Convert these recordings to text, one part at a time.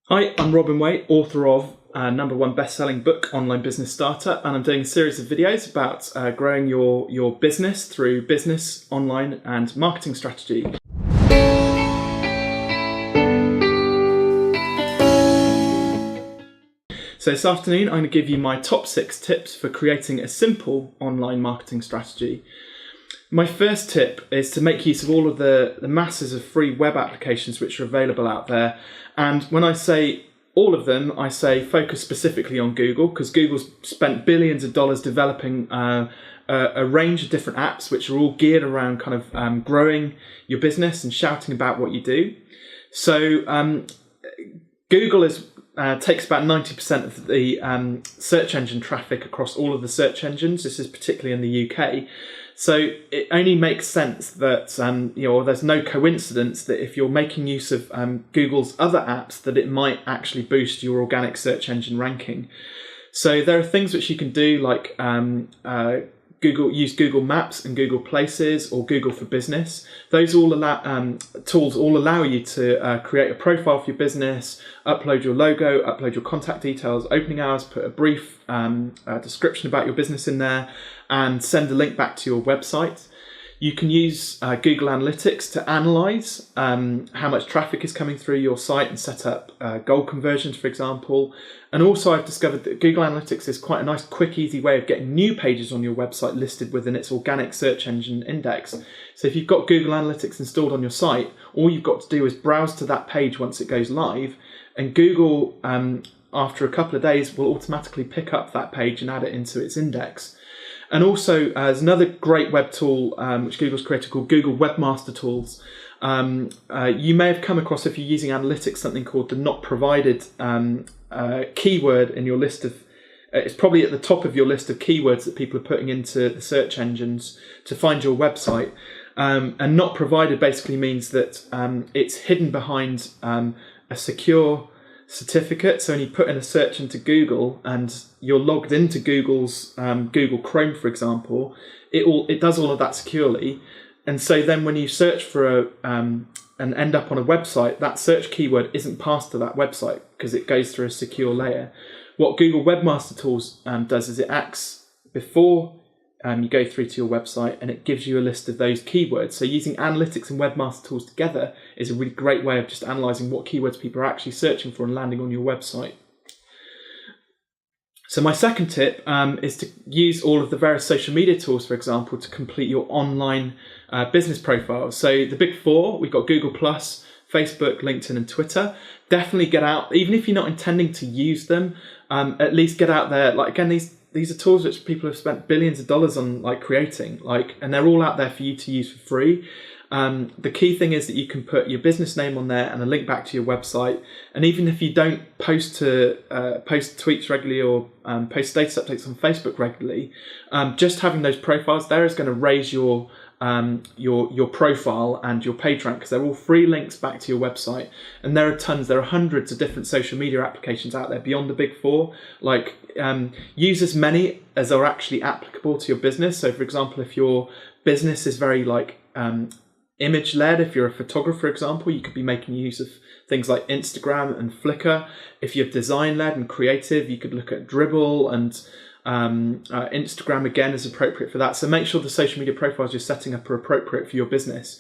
Hi, I'm Waite, author of #1 best-selling book, Online Business Starter, and I'm doing a series of videos about growing your business through business, online, and marketing strategy. So this afternoon, I'm going to give you my top 6 tips for creating a simple online marketing strategy. My first tip is to make use of all of the masses of free web applications which are available out there. And when I say all of them, I say focus specifically on Google, because Google's spent billions of dollars developing a range of different apps which are all geared around kind of growing your business and shouting about what you do. So Google takes about 90% of the search engine traffic across all of the search engines. This is particularly in the UK. So it only makes sense that, there's no coincidence that if you're making use of Google's other apps, that it might actually boost your organic search engine ranking. So there are things which you can do, like use Google Maps and Google Places or Google for Business. Those tools all allow you to create a profile for your business, upload your logo, upload your contact details, opening hours, put a brief description about your business in there, and send a link back to your website. You can use Google Analytics to analyse how much traffic is coming through your site and set up goal conversions, for example. And also I've discovered that Google Analytics is quite a nice, quick, easy way of getting new pages on your website listed within its organic search engine index. So if you've got Google Analytics installed on your site, all you've got to do is browse to that page once it goes live, and Google, after a couple of days, will automatically pick up that page and add it into its index. And also, there's another great web tool which Google's created called Google Webmaster Tools. You may have come across, if you're using analytics, something called the not provided keyword in your list of, it's probably at the top of your list of keywords that people are putting into the search engines to find your website. And not provided basically means that it's hidden behind a secure certificate. So when you put in a search into Google and you're logged into Google's Google Chrome, for example, it does all of that securely. And so then when you search for and end up on a website, that search keyword isn't passed to that website because it goes through a secure layer. What Google Webmaster Tools does is it acts before you go through to your website, and it gives you a list of those keywords. So using analytics and webmaster tools together is a really great way of just analysing what keywords people are actually searching for and landing on your website. So my second tip is to use all of the various social media tools, for example, to complete your online business profile. So the big four, we've got Google+, Facebook, LinkedIn, and Twitter. Definitely get out, even if you're not intending to use them, at least get out there. Like, again, these are tools which people have spent billions of dollars on creating, and they're all out there for you to use for free. The key thing is that you can put your business name on there and a link back to your website. And even if you don't post tweets regularly or post status updates on Facebook regularly, just having those profiles there is going to raise your profile and your page rank, because they're all free links back to your website. And there are hundreds of different social media applications out there beyond the big four. Use as many as are actually applicable to your business. So for example, if your business is very image led, if you're a photographer, for example, you could be making use of things like Instagram and Flickr. If you're design led and creative, you could look at Dribbble, and Instagram again is appropriate for that. So make sure the social media profiles you're setting up are appropriate for your business.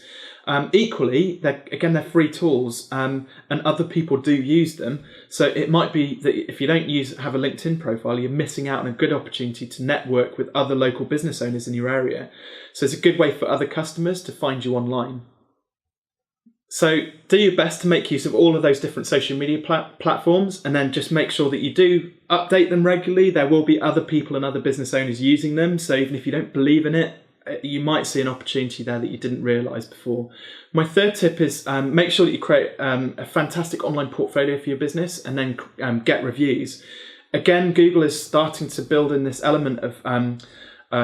Equally, they're free tools, and other people do use them. So it might be that if you don't have a LinkedIn profile, you're missing out on a good opportunity to network with other local business owners in your area. So it's a good way for other customers to find you online. So do your best to make use of all of those different social media platforms, and then just make sure that you do update them regularly. There will be other people and other business owners using them. So even if you don't believe in it, you might see an opportunity there that you didn't realise before. My third tip is make sure that you create a fantastic online portfolio for your business, and then get reviews. Again, Google is starting to build in this element of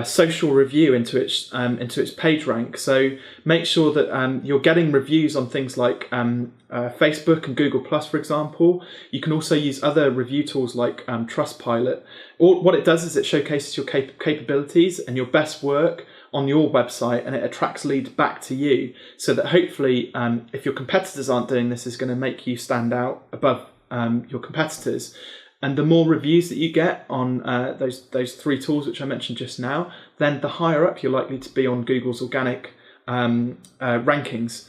social review into its page rank. So make sure that you're getting reviews on things like Facebook and Google+, for example. You can also use other review tools like Trustpilot. What it does is it showcases your capabilities and your best work on your website, and it attracts leads back to you, so that hopefully if your competitors aren't doing this, it's going to make you stand out above your competitors. And the more reviews that you get on those 3 tools which I mentioned just now, then the higher up you're likely to be on Google's organic rankings.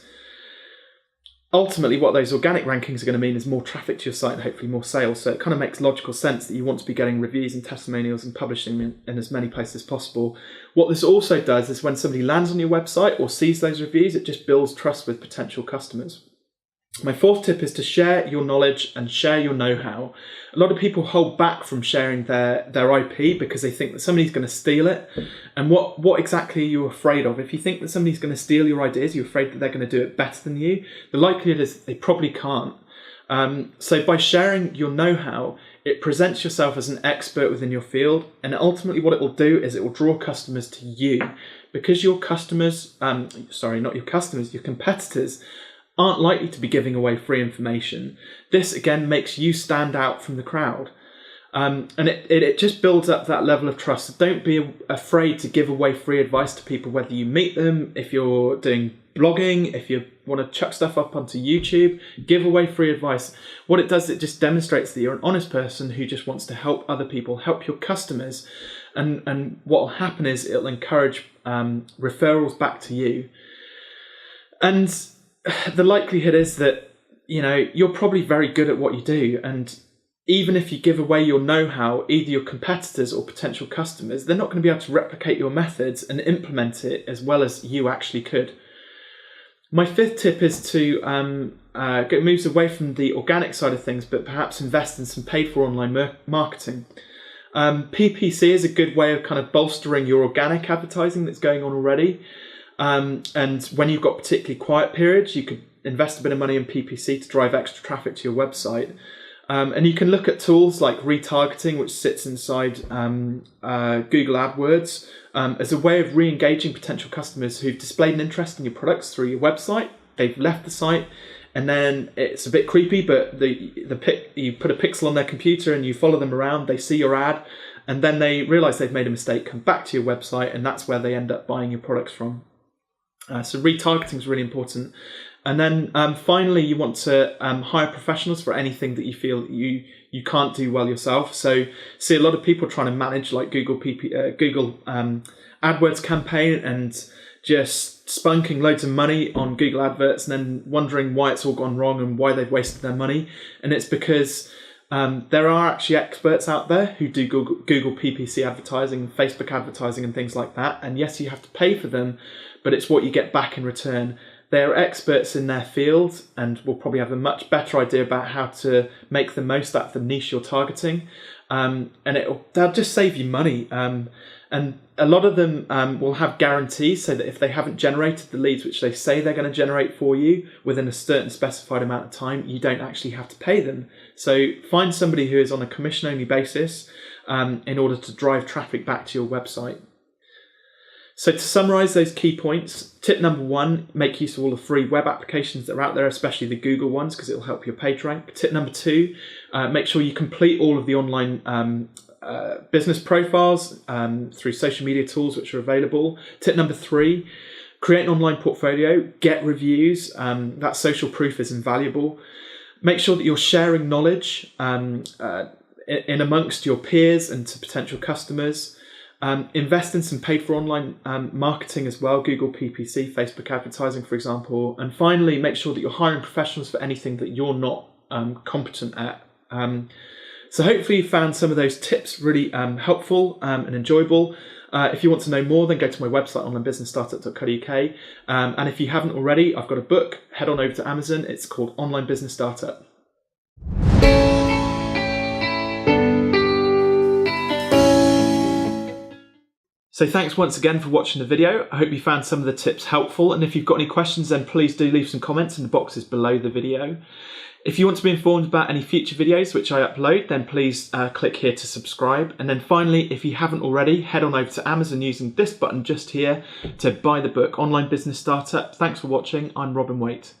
Ultimately, what those organic rankings are going to mean is more traffic to your site and hopefully more sales. So it kind of makes logical sense that you want to be getting reviews and testimonials and publishing in as many places as possible. What this also does is when somebody lands on your website or sees those reviews, it just builds trust with potential customers. My 4th tip is to share your knowledge and share your know-how. A lot of people hold back from sharing their IP because they think that somebody's going to steal it. And what exactly are you afraid of? If you think that somebody's going to steal your ideas, you're afraid that they're going to do it better than you, the likelihood is they probably can't. So by sharing your know-how, it presents yourself as an expert within your field. And ultimately what it will do is it will draw customers to you, because your customers, your competitors aren't likely to be giving away free information. This again makes you stand out from the crowd. And it just builds up that level of trust. So don't be afraid to give away free advice to people, whether you meet them, if you're doing blogging, if you want to chuck stuff up onto YouTube, give away free advice. What it does, it just demonstrates that you're an honest person who just wants to help other people, help your customers. And what will happen is it'll encourage referrals back to you. And the likelihood is that, you're probably very good at what you do. And even if you give away your know-how, either your competitors or potential customers, they're not going to be able to replicate your methods and implement it as well as you actually could. My 5th tip is to moves away from the organic side of things, but perhaps invest in some paid for online marketing. PPC is a good way of kind of bolstering your organic advertising that's going on already. And when you've got particularly quiet periods, you could invest a bit of money in PPC to drive extra traffic to your website. And you can look at tools like retargeting, which sits inside Google AdWords, as a way of re-engaging potential customers who've displayed an interest in your products through your website. They've left the site, and then it's a bit creepy, but you put a pixel on their computer and you follow them around, they see your ad, and then they realise they've made a mistake, come back to your website, and that's where they end up buying your products from. So retargeting is really important. And then finally, you want to hire professionals for anything that you feel you can't do well yourself. So see a lot of people trying to manage like Google AdWords campaign and just spunking loads of money on Google adverts and then wondering why it's all gone wrong and why they've wasted their money. And it's because there are actually experts out there who do Google PPC advertising, Facebook advertising and things like that. And yes, you have to pay for them, but it's what you get back in return. They're experts in their field and will probably have a much better idea about how to make the most out of the niche you're targeting. And they'll just save you money. And a lot of them will have guarantees so that if they haven't generated the leads which they say they're going to generate for you within a certain specified amount of time, you don't actually have to pay them. So find somebody who is on a commission-only basis in order to drive traffic back to your website. So to summarise those key points, tip number 1, make use of all the free web applications that are out there, especially the Google ones, because it will help your page rank. Tip number 2, make sure you complete all of the online business profiles through social media tools which are available. Tip number 3, create an online portfolio, get reviews. That social proof is invaluable. Make sure that you're sharing knowledge in amongst your peers and to potential customers. Invest in some paid for online marketing as well, Google PPC, Facebook advertising, for example. And finally, make sure that you're hiring professionals for anything that you're not competent at. So hopefully you found some of those tips really helpful and enjoyable. If you want to know more, then go to my website, onlinebusinessstartup.co.uk. And if you haven't already, I've got a book. Head on over to Amazon. It's called Online Business Startup. So thanks once again for watching the video. I hope you found some of the tips helpful. And if you've got any questions, then please do leave some comments in the boxes below the video. If you want to be informed about any future videos which I upload, then please click here to subscribe. And then finally, if you haven't already, head on over to Amazon using this button just here to buy the book, Online Business Startup. Thanks for watching. I'm Waite.